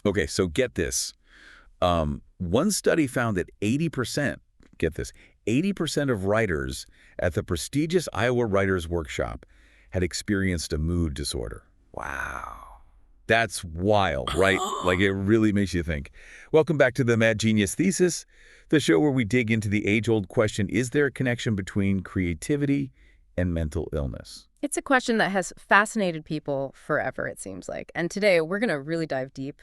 Okay, so get this. One study found that 80%, get this, 80% of writers at the prestigious Iowa Writers' Workshop had experienced a mood disorder. Wow. That's wild, right? Like, it really makes you think. Welcome back to the Mad Genius Thesis, the show where we dig into the age-old question, is there a connection between creativity and mental illness? It's a question that has fascinated people forever, it seems like. And today, we're going to really dive deep.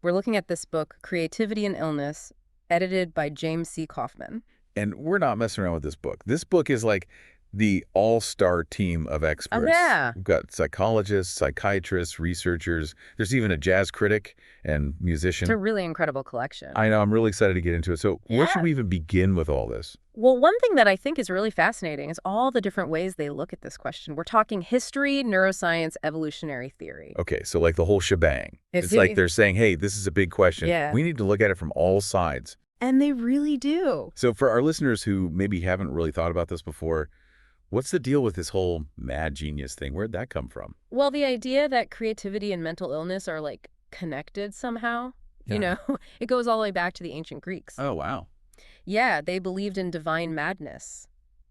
We're looking at this book, Creativity and Illness, edited by James C. Kaufman. And we're not messing around with this book. This book is like the all-star team of experts. Oh, yeah. We've got psychologists, psychiatrists, researchers. There's even a jazz critic and musician. It's a really incredible collection. I know. I'm really excited to get into it. So where should we even begin with all this? Well, one thing that I think is really fascinating is all the different ways they look at this question. We're talking history, neuroscience, evolutionary theory. Okay, so like the whole shebang. It's like they're saying, hey, this is a big question. Yeah. We need to look at it from all sides. And they really do. So for our listeners who maybe haven't really thought about this before, what's the deal with this whole mad genius thing? Where'd that come from? Well, the idea that creativity and mental illness are like connected somehow, Yeah. you know, it goes all the way back to the ancient Greeks. Oh, wow. Yeah, they believed in divine madness,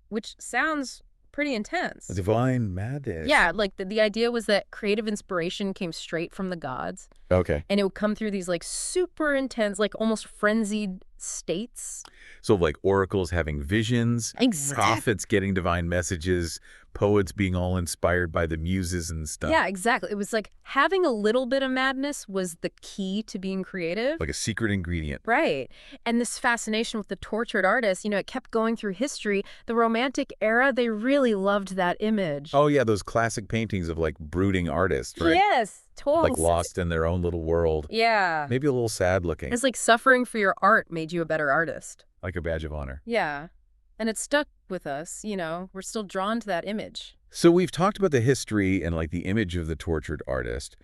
which sounds pretty intense. Divine madness. Yeah, like the idea was that creative inspiration came straight from the gods, Okay. and it would come through these like super intense, like almost frenzied states. So like oracles having visions, Exactly. prophets getting divine messages, poets being all inspired by the muses and stuff. Yeah, exactly. It was like having a little bit of madness was the key to being creative. Like a secret ingredient. Right. And this fascination with the tortured artist, you know, it kept going through history. The Romantic era, they really loved that image. Oh, yeah, those classic paintings of like brooding artists, right? Yes, totally. Like lost in their own little world. Yeah. Maybe a little sad looking, It's like suffering for your art made you a better artist. like a badge of honor. Yeah. And it stuck with us, you know. We're still drawn to that image. So we've talked about the history and like the image of the tortured artist.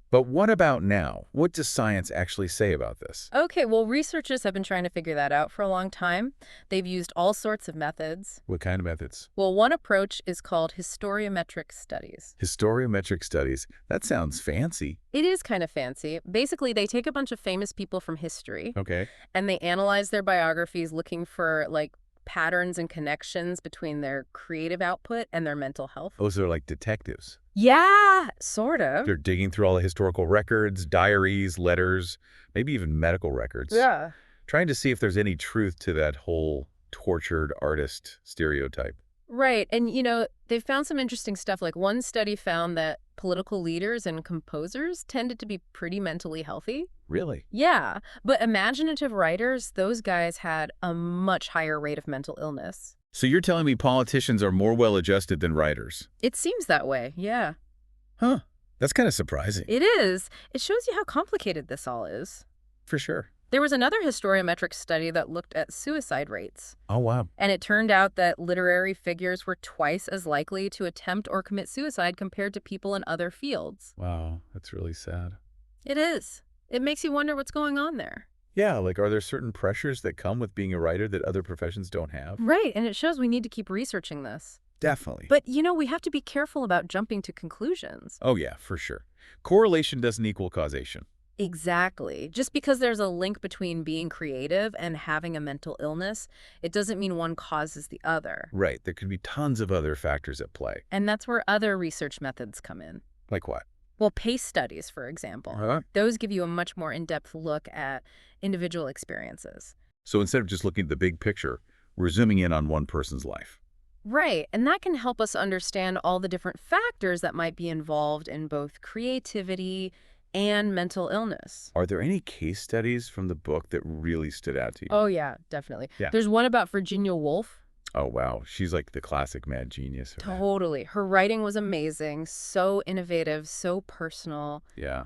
But what about now? What does science actually say about this? Okay, well, researchers have been trying to figure that out for a long time. They've used all sorts of methods. What kind of methods? Well, one approach is called historiometric studies. Historiometric studies. That sounds fancy. It is kind of fancy. Basically, they take a bunch of famous people from history Okay. and they analyze their biographies looking for, like, patterns and connections between their creative output and their mental health. Those are like detectives. Yeah, sort of. They're digging through all the historical records, diaries, letters, maybe even medical records. Yeah. Trying to see if there's any truth to that whole tortured artist stereotype. Right. And, you know, they found some interesting stuff. Like one study found that political leaders and composers tended to be pretty mentally healthy. Really? Yeah. But imaginative writers, those guys had a much higher rate of mental illness. So you're telling me politicians are more well-adjusted than writers? It seems that way. Yeah. Huh. That's kind of surprising. It is. It shows you how complicated this all is. For sure. There was another historiometric study that looked at suicide rates. Oh, wow. And it turned out that literary figures were twice as likely to attempt or commit suicide compared to people in other fields. Wow. That's really sad. It is. It makes you wonder what's going on there. Yeah, like are there certain pressures that come with being a writer that other professions don't have? Right, and it shows we need to keep researching this. Definitely. But, you know, we have to be careful about jumping to conclusions. Oh, yeah, for sure. Correlation doesn't equal causation. Exactly. Just because there's a link between being creative and having a mental illness, it doesn't mean one causes the other. Right. There could be tons of other factors at play. And that's where other research methods come in. Like what? Well, case studies, for example. Those give you a much more in-depth look at individual experiences. So instead of just looking at the big picture, we're zooming in on one person's life. Right, and that can help us understand all the different factors that might be involved in both creativity and mental illness. Are there any case studies from the book that really stood out to you? Oh, yeah, definitely. Yeah. There's one about Virginia Woolf. Oh, wow. She's like the classic mad genius. Totally. Her writing was amazing, so innovative, so personal. Yeah.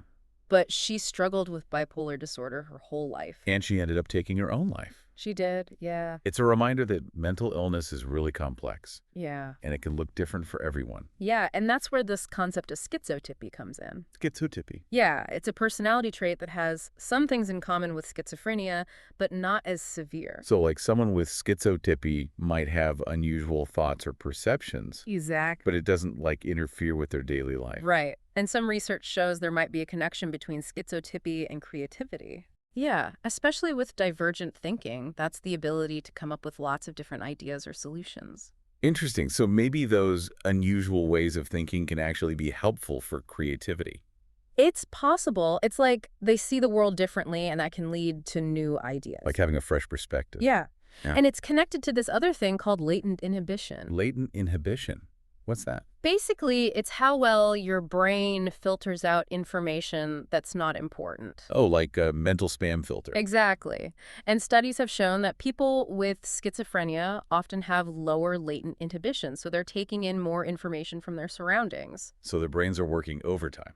But she struggled with bipolar disorder her whole life. And she ended up taking her own life. She did, yeah. It's a reminder that mental illness is really complex. Yeah. And it can look different for everyone. Yeah, and that's where this concept of schizotypy comes in. Schizotypy. Yeah, it's a personality trait that has some things in common with schizophrenia, but not as severe. So like someone with schizotypy might have unusual thoughts or perceptions, Exactly. but it doesn't like interfere with their daily life. Right. And some research shows there might be a connection between schizotypy and creativity. Yeah, especially with divergent thinking. That's the ability to come up with lots of different ideas or solutions. Interesting. So maybe those unusual ways of thinking can actually be helpful for creativity. It's possible. It's like they see the world differently, and that can lead to new ideas. Like having a fresh perspective. Yeah. Yeah. And it's connected to this other thing called latent inhibition. Latent inhibition. What's that? Basically, it's how well your brain filters out information that's not important. Oh, like a mental spam filter. Exactly. And studies have shown that people with schizophrenia often have lower latent inhibition, so they're taking in more information from their surroundings. So their brains are working overtime.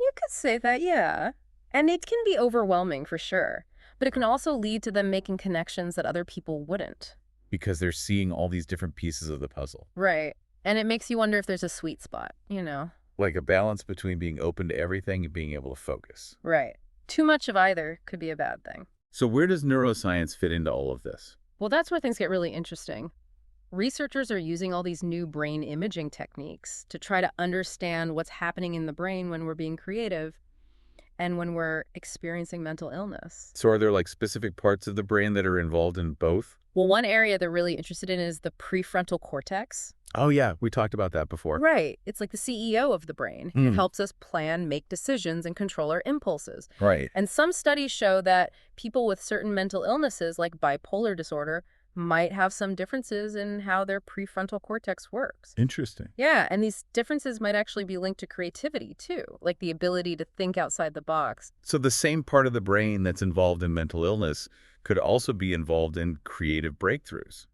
You could say that, yeah. And it can be overwhelming for sure, but it can also lead to them making connections that other people wouldn't. Because they're seeing all these different pieces of the puzzle. Right. And it makes you wonder if there's a sweet spot, you know? Like a balance between being open to everything and being able to focus. Right. Too much of either could be a bad thing. So where does neuroscience fit into all of this? Well, that's where things get really interesting. Researchers are using all these new brain imaging techniques to try to understand what's happening in the brain when we're being creative and when we're experiencing mental illness. So are there like specific parts of the brain that are involved in both? Well, one area they're really interested in is the prefrontal cortex. Oh yeah, we talked about that before. Right. It's like the CEO of the brain. It helps us plan, make decisions, and control our impulses. Right. And some studies show that people with certain mental illnesses, like bipolar disorder, might have some differences in how their prefrontal cortex works. Interesting. Yeah, and these differences might actually be linked to creativity, too, like the ability to think outside the box. So the same part of the brain that's involved in mental illness could also be involved in creative breakthroughs.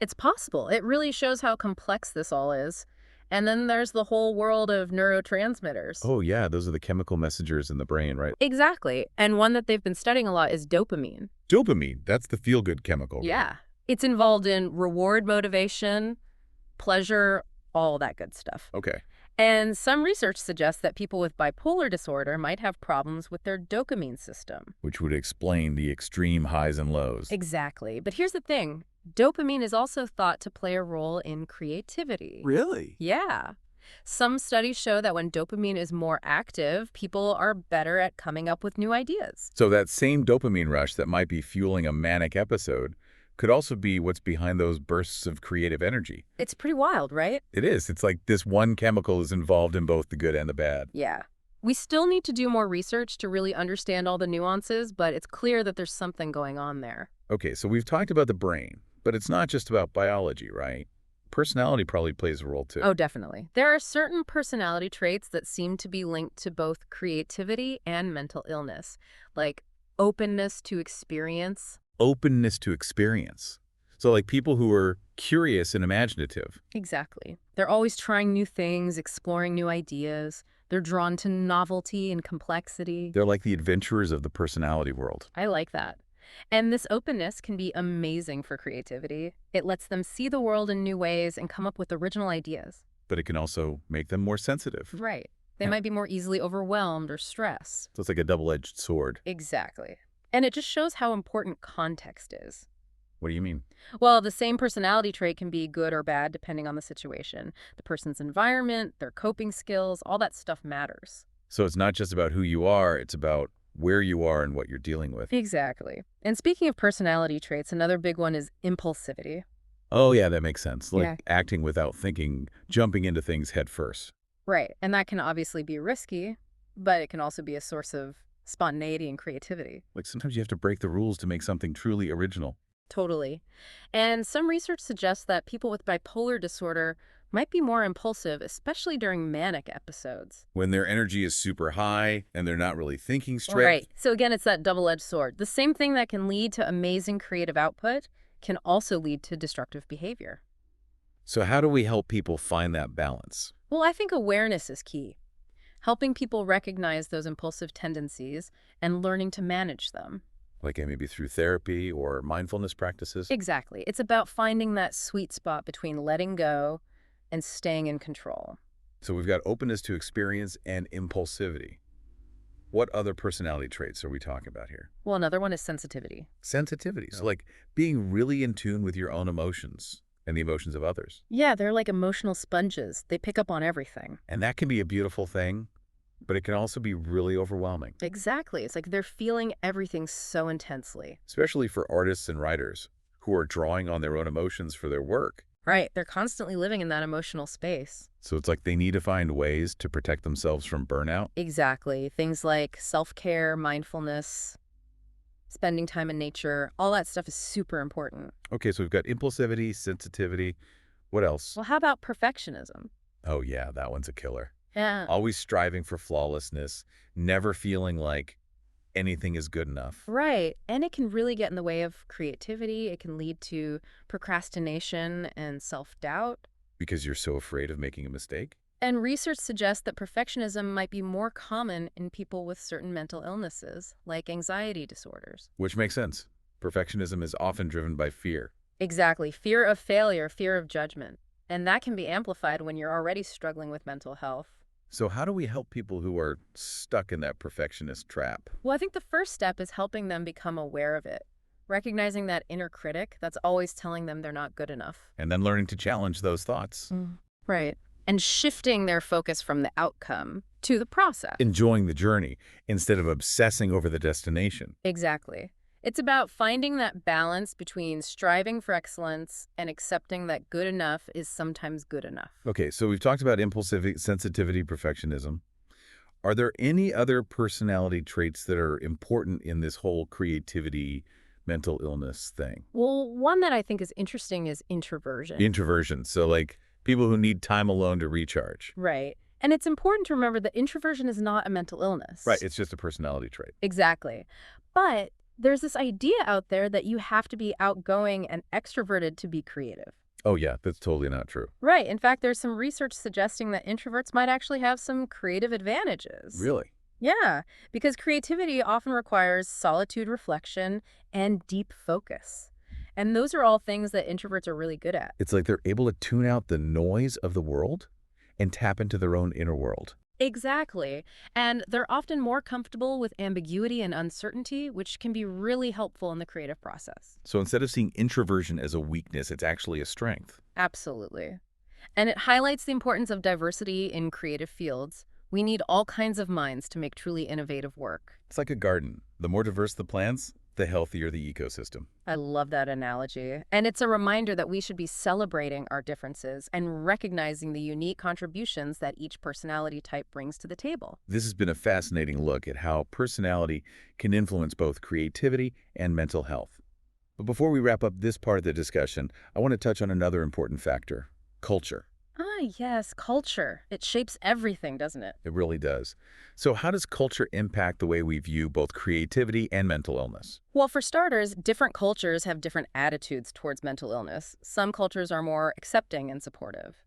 It's possible. It really shows how complex this all is. And then there's the whole world of neurotransmitters. Oh yeah, those are the chemical messengers in the brain, right? Exactly. And one that they've been studying a lot is dopamine. Dopamine, that's the feel-good chemical. Right? Yeah. It's involved in reward motivation, pleasure, all that good stuff. Okay. And some research suggests that people with bipolar disorder might have problems with their dopamine system. Which would explain the extreme highs and lows. Exactly. But here's the thing. Dopamine is also thought to play a role in creativity. Really? Yeah. Some studies show that when dopamine is more active, people are better at coming up with new ideas. So that same dopamine rush that might be fueling a manic episode could also be what's behind those bursts of creative energy. It's pretty wild, right? It is. It's like this one chemical is involved in both the good and the bad. Yeah. We still need to do more research to really understand all the nuances, but it's clear that there's something going on there. Okay, so we've talked about the brain, but it's not just about biology, right? Personality probably plays a role too. Oh, definitely. There are certain personality traits that seem to be linked to both creativity and mental illness, like openness to experience. Openness to experience. So like people who are curious and imaginative. Exactly. They're always trying new things, exploring new ideas. They're drawn to novelty and complexity. They're like the adventurers of the personality world. I like that. And this openness can be amazing for creativity. It lets them see the world in new ways and come up with original ideas. But it can also make them more sensitive. Right. They Yeah. might be more easily overwhelmed or stressed. So it's like a double-edged sword. Exactly. And it just shows how important context is. What do you mean? Well, the same personality trait can be good or bad depending on the situation. The person's environment, their coping skills, all that stuff matters. So it's not just about who you are, it's about where you are and what you're dealing with. Exactly. And speaking of personality traits, another big one is impulsivity. Oh yeah, that makes sense. Like Yeah. acting without thinking, jumping into things head first. Right. And that can obviously be risky, but it can also be a source of spontaneity and creativity. Like sometimes you have to break the rules to make something truly original. Totally. And some research suggests that people with bipolar disorder might be more impulsive, especially during manic episodes. When their energy is super high and they're not really thinking straight. Right. So again, it's that double-edged sword. The same thing that can lead to amazing creative output can also lead to destructive behavior. So how do we help people find that balance? Well, I think awareness is key. Helping people recognize those impulsive tendencies and learning to manage them. Like maybe through therapy or mindfulness practices? Exactly. It's about finding that sweet spot between letting go and staying in control. So we've got openness to experience and impulsivity. What other personality traits are we talking about here? Well, another one is sensitivity. Sensitivity. So like being really in tune with your own emotions and the emotions of others. Yeah, they're like emotional sponges. They pick up on everything. And that can be a beautiful thing, But it can also be really overwhelming, Exactly. It's like they're feeling everything so intensely. especially for artists and writers who are drawing on their own emotions for their work. Right. They're constantly living in that emotional space. So it's like they need to find ways to protect themselves from burnout. Exactly. Things like self-care, mindfulness, spending time in nature, all that stuff is super important. Okay, so we've got impulsivity, sensitivity. What else? Well, how about perfectionism? Oh yeah, that one's a killer. Yeah. Always striving for flawlessness, never feeling like anything is good enough. Right. And it can really get in the way of creativity. It can lead to procrastination and self-doubt. Because you're so afraid of making a mistake? And research suggests that perfectionism might be more common in people with certain mental illnesses, like anxiety disorders. Which makes sense. Perfectionism is often driven by fear. Exactly. Fear of failure, fear of judgment. And that can be amplified when you're already struggling with mental health. So how do we help people who are stuck in that perfectionist trap? Well, I think the first step is helping them become aware of it, recognizing that inner critic that's always telling them they're not good enough. And then learning to challenge those thoughts. Right. And shifting their focus from the outcome to the process. Enjoying the journey instead of obsessing over the destination. Exactly. It's about finding that balance between striving for excellence and accepting that good enough is sometimes good enough. Okay, so we've talked about impulsivity, sensitivity, perfectionism. Are there any other personality traits that are important in this whole creativity, mental illness thing? Well, one that I think is interesting is introversion. Introversion. So like people who need time alone to recharge. Right. And it's important to remember that introversion is not a mental illness. Right, it's just a personality trait. Exactly. But there's this idea out there that you have to be outgoing and extroverted to be creative. Oh yeah, that's totally not true. Right. In fact, there's some research suggesting that introverts might actually have some creative advantages. Really? Yeah, because creativity often requires solitude, reflection, and deep focus. And those are all things that introverts are really good at. It's like they're able to tune out the noise of the world and tap into their own inner world. Exactly. And they're often more comfortable with ambiguity and uncertainty, which can be really helpful in the creative process. So instead of seeing introversion as a weakness, it's actually a strength. Absolutely. And it highlights the importance of diversity in creative fields. We need all kinds of minds to make truly innovative work. It's like a garden. The more diverse the plants, the healthier the ecosystem. I love that analogy. And it's a reminder that we should be celebrating our differences and recognizing the unique contributions that each personality type brings to the table. This has been a fascinating look at how personality can influence both creativity and mental health. But before we wrap up this part of the discussion, I want to touch on another important factor: culture. Ah, yes, culture. It shapes everything, doesn't it? It really does. So how does culture impact the way we view both creativity and mental illness? Well, for starters, different cultures have different attitudes towards mental illness. Some cultures are more accepting and supportive.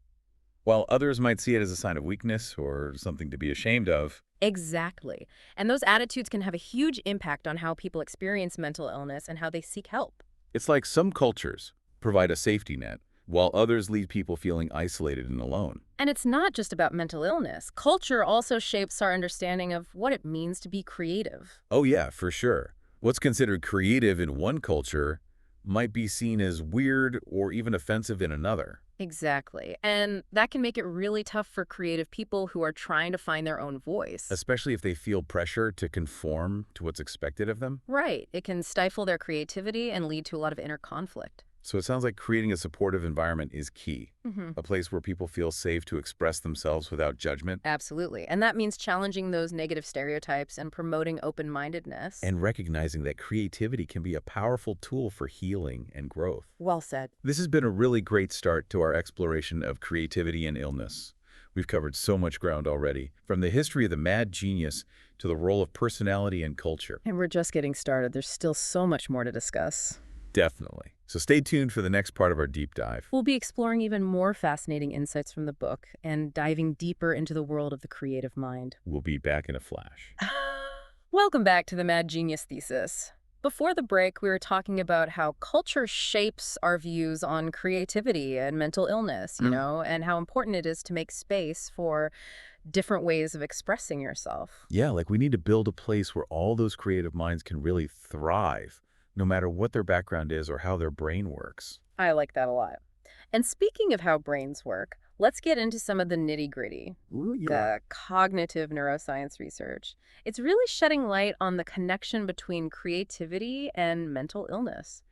While others might see it as a sign of weakness or something to be ashamed of, Exactly. And those attitudes can have a huge impact on how people experience mental illness and how they seek help. it's like some cultures provide a safety net, while others leave people feeling isolated and alone. And it's not just about mental illness. Culture also shapes our understanding of what it means to be creative. Oh yeah, for sure. What's considered creative in one culture might be seen as weird or even offensive in another. Exactly. And that can make it really tough for creative people who are trying to find their own voice. Especially if they feel pressure to conform to what's expected of them. Right. It can stifle their creativity and lead to a lot of inner conflict. So it sounds like creating a supportive environment is key. A place where people feel safe to express themselves without judgment. Absolutely. And that means challenging those negative stereotypes and promoting open-mindedness. And recognizing that creativity can be a powerful tool for healing and growth. Well said. This has been a really great start to our exploration of creativity and illness. We've covered so much ground already, from the history of the mad genius to the role of personality and culture. And we're just getting started. There's still so much more to discuss. Definitely. So stay tuned for the next part of our deep dive. We'll be exploring even more fascinating insights from the book and diving deeper into the world of the creative mind. We'll be back in a flash. Welcome back to the Mad Genius Thesis. Before the break, we were talking about how culture shapes our views on creativity and mental illness, and how important it is to make space for different ways of expressing yourself. Yeah, like we need to build a place where all those creative minds can really thrive, no matter what their background is or how their brain works. I like that a lot. And speaking of how brains work, Let's get into some of the nitty-gritty, Ooh, yeah. the cognitive neuroscience research. It's really shedding light on the connection between creativity and mental illness,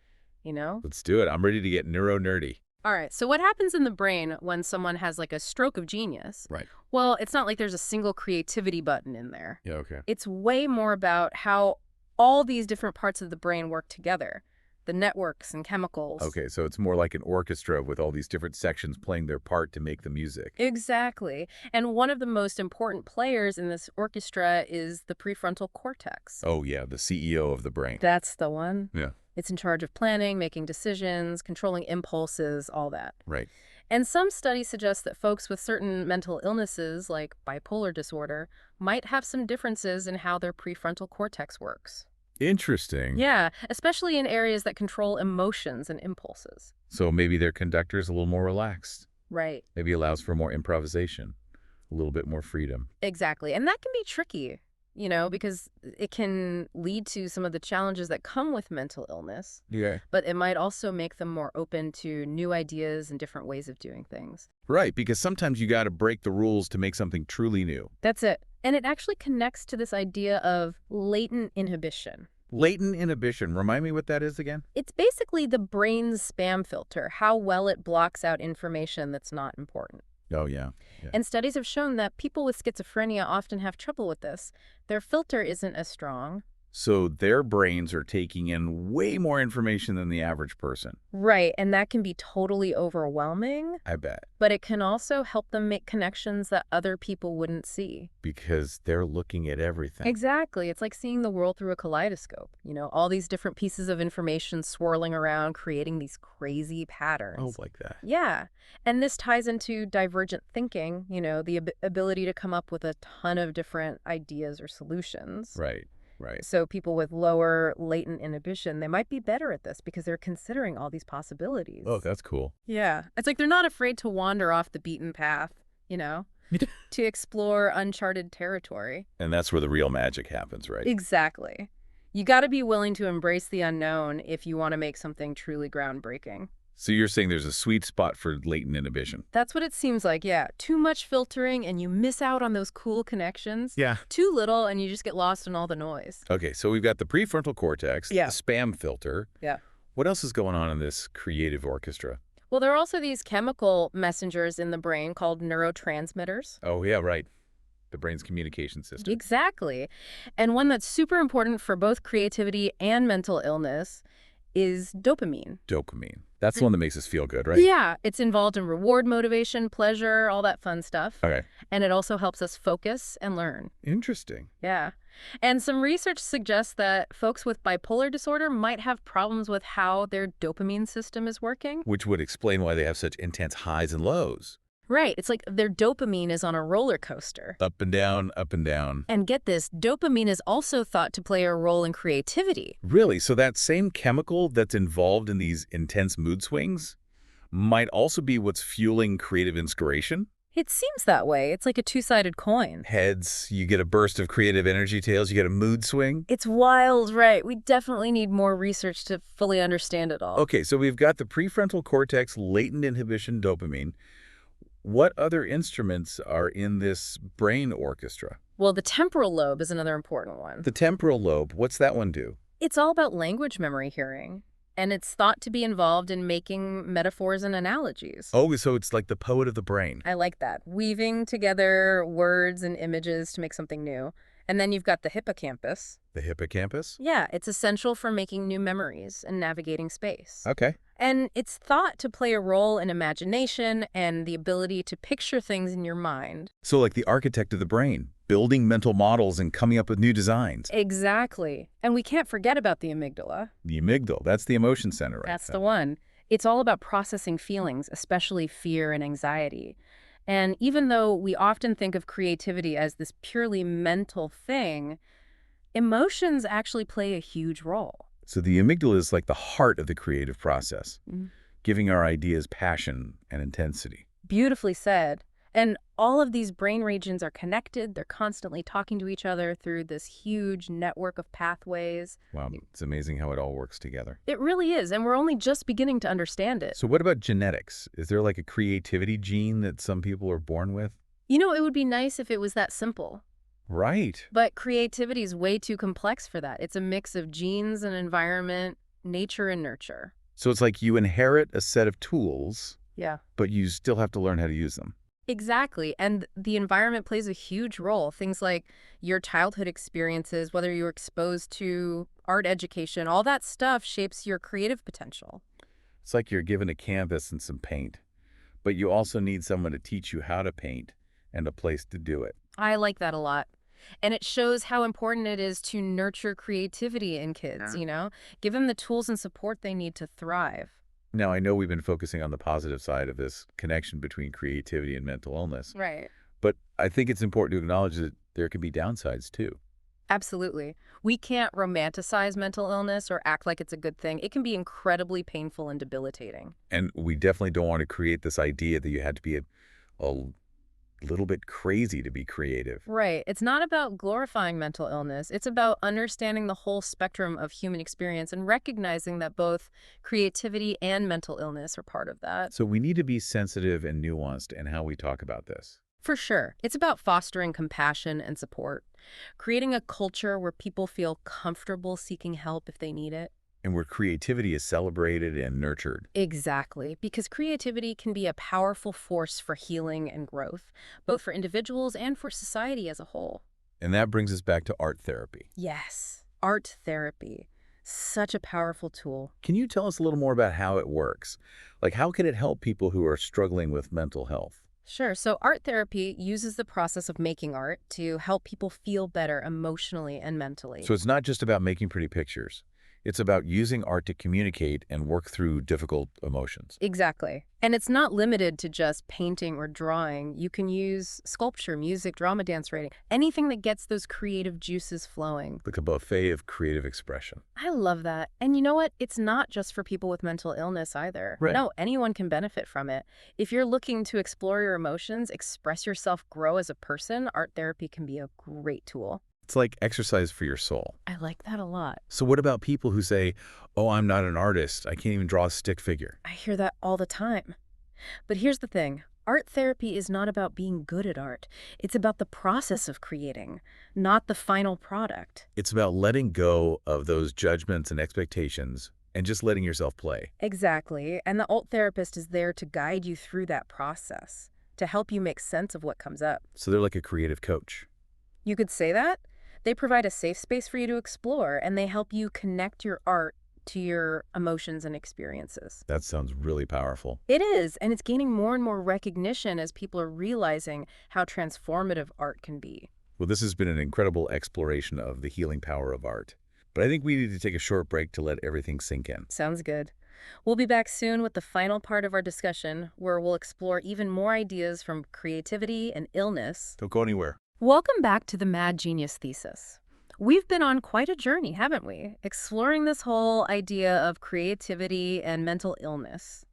you know? Let's do it. I'm ready to get neuro-nerdy. All right, so what happens in the brain when someone has like a stroke of genius? Right. Well, it's not like there's a single creativity button in there. Yeah, okay. It's way more about how all these different parts of the brain work together, the networks and chemicals. Okay, so it's more like an orchestra with all these different sections playing their part to make the music. Exactly. And one of the most important players in this orchestra is the prefrontal cortex. Oh, yeah, the CEO of the brain. That's the one. Yeah. It's in charge of planning, making decisions, controlling impulses, all that. Right. And some studies suggest that folks with certain mental illnesses, like bipolar disorder, might have some differences in how their prefrontal cortex works. Interesting. Yeah, especially in areas that control emotions and impulses. So maybe their conductor is a little more relaxed. Right. Maybe allows for more improvisation, a little bit more freedom. Exactly. And that can be tricky, because it can lead to some of the challenges that come with mental illness. Yeah. But it might also make them more open to new ideas and different ways of doing things. Right, because sometimes you got to break the rules to make something truly new. That's it. And it actually connects to this idea of latent inhibition. Latent inhibition, remind me what that is again? It's basically the brain's spam filter, how well it blocks out information that's not important. Oh, yeah. And studies have shown that people with schizophrenia often have trouble with this. Their filter isn't as strong. So their brains are taking in way more information than the average person. Right, and that can be totally overwhelming. I bet. But it can also help them make connections that other people wouldn't see. Because they're looking at everything. Exactly. It's like seeing the world through a kaleidoscope. All these different pieces of information swirling around, creating these crazy patterns. Oh, like that. Yeah. And this ties into divergent thinking, the ability to come up with a ton of different ideas or solutions. Right. Right. So people with lower latent inhibition, they might be better at this because they're considering all these possibilities. Oh, that's cool. Yeah. It's like they're not afraid to wander off the beaten path, to explore uncharted territory. And that's where the real magic happens, right? Exactly. You got to be willing to embrace the unknown if you want to make something truly groundbreaking. So you're saying there's a sweet spot for latent inhibition. That's what it seems like, yeah. Too much filtering and you miss out on those cool connections. Yeah. Too little and you just get lost in all the noise. Okay, so we've got the prefrontal cortex, Yeah. the spam filter. Yeah. What else is going on in this creative orchestra? Well, there are also these chemical messengers in the brain called neurotransmitters. Oh, yeah, right. The brain's communication system. Exactly. And one that's super important for both creativity and mental illness is dopamine. Dopamine. That's the one that makes us feel good, right? Yeah, it's involved in reward motivation, pleasure, all that fun stuff. Okay. And it also helps us focus and learn. Interesting. Yeah. And some research suggests that folks with bipolar disorder might have problems with how their dopamine system is working. Which would explain why they have such intense highs and lows. Right. It's like their dopamine is on a roller coaster. Up and down, up and down. And get this, dopamine is also thought to play a role in creativity. Really? So that same chemical that's involved in these intense mood swings might also be what's fueling creative inspiration? It seems that way. It's like a two-sided coin. Heads, you get a burst of creative energy. Tails, you get a mood swing. It's wild, right? We definitely need more research to fully understand it all. Okay, so we've got the prefrontal cortex, latent inhibition, dopamine. What other instruments are in this brain orchestra? Well, the temporal lobe is another important one. The temporal lobe, what's that one do? It's all about language memory hearing, and it's thought to be involved in making metaphors and analogies. Oh, so it's like the poet of the brain. I like that. Weaving together words and images to make something new. And then you've got the hippocampus. The hippocampus? Yeah, it's essential for making new memories and navigating space. Okay. And it's thought to play a role in imagination and the ability to picture things in your mind. So like the architect of the brain, building mental models and coming up with new designs. Exactly. And we can't forget about the amygdala. The amygdala, that's the emotion center, right? That's the one. It's all about processing feelings, especially fear and anxiety. And even though we often think of creativity as this purely mental thing, emotions actually play a huge role. So the amygdala is like the heart of the creative process, giving our ideas passion and intensity. Beautifully said. And all of these brain regions are connected. They're constantly talking to each other through this huge network of pathways. Wow, it's amazing how it all works together. It really is, and we're only just beginning to understand it. So what about genetics? Is there like a creativity gene that some people are born with? You know, it would be nice if it was that simple. Right. But creativity is way too complex for that. It's a mix of genes and environment, nature and nurture. So it's like you inherit a set of tools, Yeah. but you still have to learn how to use them. Exactly. And the environment plays a huge role. Things like your childhood experiences, whether you're exposed to art education, all that stuff shapes your creative potential. It's like you're given a canvas and some paint, but you also need someone to teach you how to paint and a place to do it. I like that a lot. And it shows how important it is to nurture creativity in kids, Give them the tools and support they need to thrive. Now, I know we've been focusing on the positive side of this connection between creativity and mental illness, Right. but I think it's important to acknowledge that there can be downsides too. Absolutely. We can't romanticize mental illness or act like it's a good thing. It can be incredibly painful and debilitating. And we definitely don't want to create this idea that you had to be a little bit crazy to be creative. Right. It's not about glorifying mental illness. It's about understanding the whole spectrum of human experience and recognizing that both creativity and mental illness are part of that. So we need to be sensitive and nuanced in how we talk about this. For sure. It's about fostering compassion and support, creating a culture where people feel comfortable seeking help if they need it. And where creativity is celebrated and nurtured. Exactly, because creativity can be a powerful force for healing and growth, both for individuals and for society as a whole. And that brings us back to art therapy. Yes, art therapy. Such a powerful tool. Can you tell us a little more about how it works? Like, how can it help people who are struggling with mental health? Sure. So art therapy uses the process of making art to help people feel better emotionally and mentally. So it's not just about making pretty pictures. It's about using art to communicate and work through difficult emotions. Exactly. And it's not limited to just painting or drawing. You can use sculpture, music, drama, dance, writing, anything that gets those creative juices flowing. Like a buffet of creative expression. I love that. And you know what? It's not just for people with mental illness either. Right. No, anyone can benefit from it. If you're looking to explore your emotions, express yourself, grow as a person, art therapy can be a great tool. It's like exercise for your soul. I like that a lot. So what about people who say, oh, I'm not an artist. I can't even draw a stick figure. I hear that all the time. But here's the thing. Art therapy is not about being good at art. It's about the process of creating, not the final product. It's about letting go of those judgments and expectations and just letting yourself play. Exactly. And the art therapist is there to guide you through that process, to help you make sense of what comes up. So they're like a creative coach. You could say that. They provide a safe space for you to explore, and they help you connect your art to your emotions and experiences. That sounds really powerful. It is, and it's gaining more and more recognition as people are realizing how transformative art can be. Well, this has been an incredible exploration of the healing power of art. But I think we need to take a short break to let everything sink in. Sounds good. We'll be back soon with the final part of our discussion, where we'll explore even more ideas from creativity and illness. Don't go anywhere. Welcome back to the Mad Genius Thesis. We've been on quite a journey, haven't we? Exploring this whole idea of creativity and mental illness.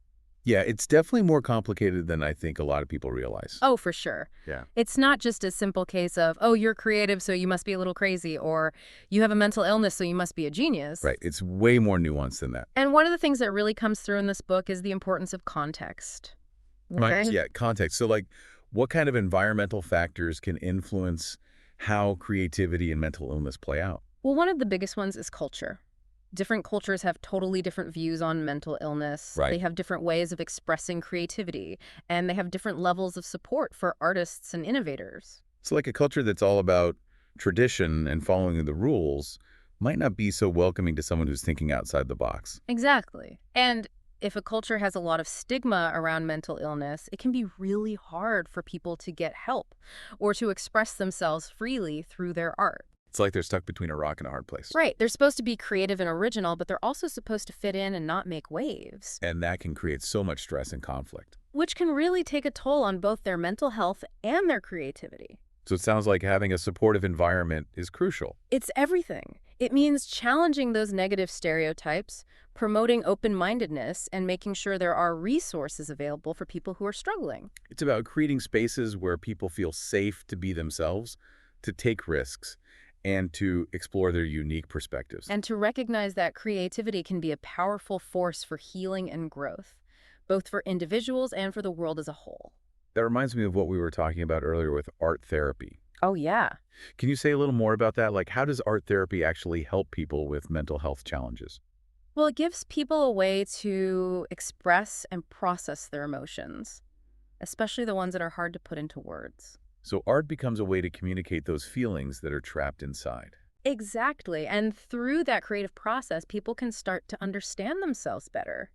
Yeah, it's definitely more complicated than I think a lot of people realize. Oh, for sure. Yeah. It's not just a simple case of, oh, you're creative, so you must be a little crazy, or you have a mental illness, so you must be a genius. Right. It's way more nuanced than that. And one of the things that really comes through in this book is the importance of context. Right. Yeah, context. So, like, what kind of environmental factors can influence how creativity and mental illness play out? Well, one of the biggest ones is culture. Different cultures have totally different views on mental illness. Right. They have different ways of expressing creativity, and they have different levels of support for artists and innovators. So, like, a culture that's all about tradition and following the rules might not be so welcoming to someone who's thinking outside the box. Exactly. And if a culture has a lot of stigma around mental illness, it can be really hard for people to get help or to express themselves freely through their art. It's like they're stuck between a rock and a hard place. Right. They're supposed to be creative and original, but they're also supposed to fit in and not make waves. And that can create so much stress and conflict. Which can really take a toll on both their mental health and their creativity. So it sounds like having a supportive environment is crucial. It's everything. It means challenging those negative stereotypes, promoting open-mindedness and making sure there are resources available for people who are struggling. It's about creating spaces where people feel safe to be themselves, to take risks, and to explore their unique perspectives. And to recognize that creativity can be a powerful force for healing and growth, both for individuals and for the world as a whole. That reminds me of what we were talking about earlier with art therapy. Oh, yeah. Can you say a little more about that? Like, how does art therapy actually help people with mental health challenges? Well, it gives people a way to express and process their emotions, especially the ones that are hard to put into words. So art becomes a way to communicate those feelings that are trapped inside. Exactly. And through that creative process, people can start to understand themselves better,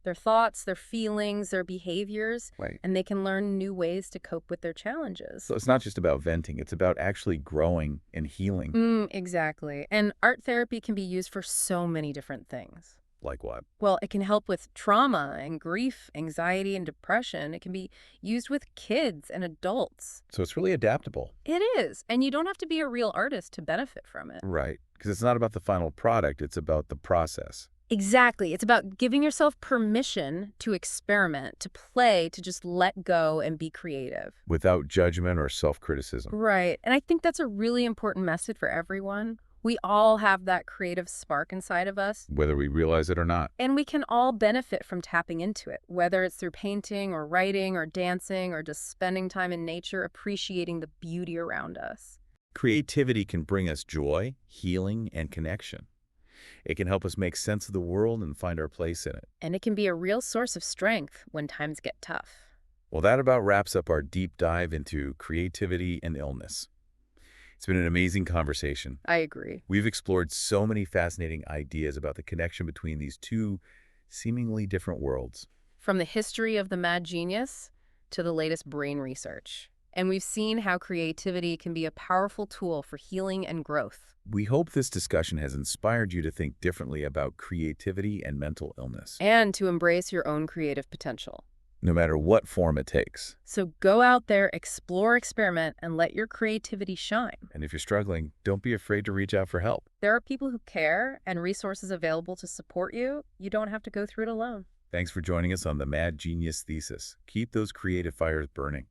their thoughts, their feelings, their behaviors, Right. and they can learn new ways to cope with their challenges. So it's not just about venting, it's about actually growing and healing. Exactly. And art therapy can be used for so many different things. Like what? Well, it can help with trauma and grief, anxiety and depression. It can be used with kids and adults. So it's really adaptable. It is. And you don't have to be a real artist to benefit from it. Right. Because it's not about the final product, it's about the process. Exactly. It's about giving yourself permission to experiment, to play, to just let go and be creative. Without judgment or self-criticism. Right. And I think that's a really important message for everyone. We all have that creative spark inside of us, Whether we realize it or not. and we can all benefit from tapping into it, whether it's through painting or writing or dancing or just spending time in nature, appreciating the beauty around us. Creativity can bring us joy, healing, and connection. It can help us make sense of the world and find our place in it. And it can be a real source of strength when times get tough. Well, that about wraps up our deep dive into creativity and illness. It's been an amazing conversation. I agree. We've explored so many fascinating ideas about the connection between these two seemingly different worlds. From the history of the mad genius to the latest brain research. And we've seen how creativity can be a powerful tool for healing and growth. We hope this discussion has inspired you to think differently about creativity and mental illness, And to embrace your own creative potential. no matter what form it takes. So go out there, explore, experiment, and let your creativity shine. And if you're struggling, don't be afraid to reach out for help. There are people who care and resources available to support you. You don't have to go through it alone. Thanks for joining us on the Mad Genius Thesis. Keep those creative fires burning.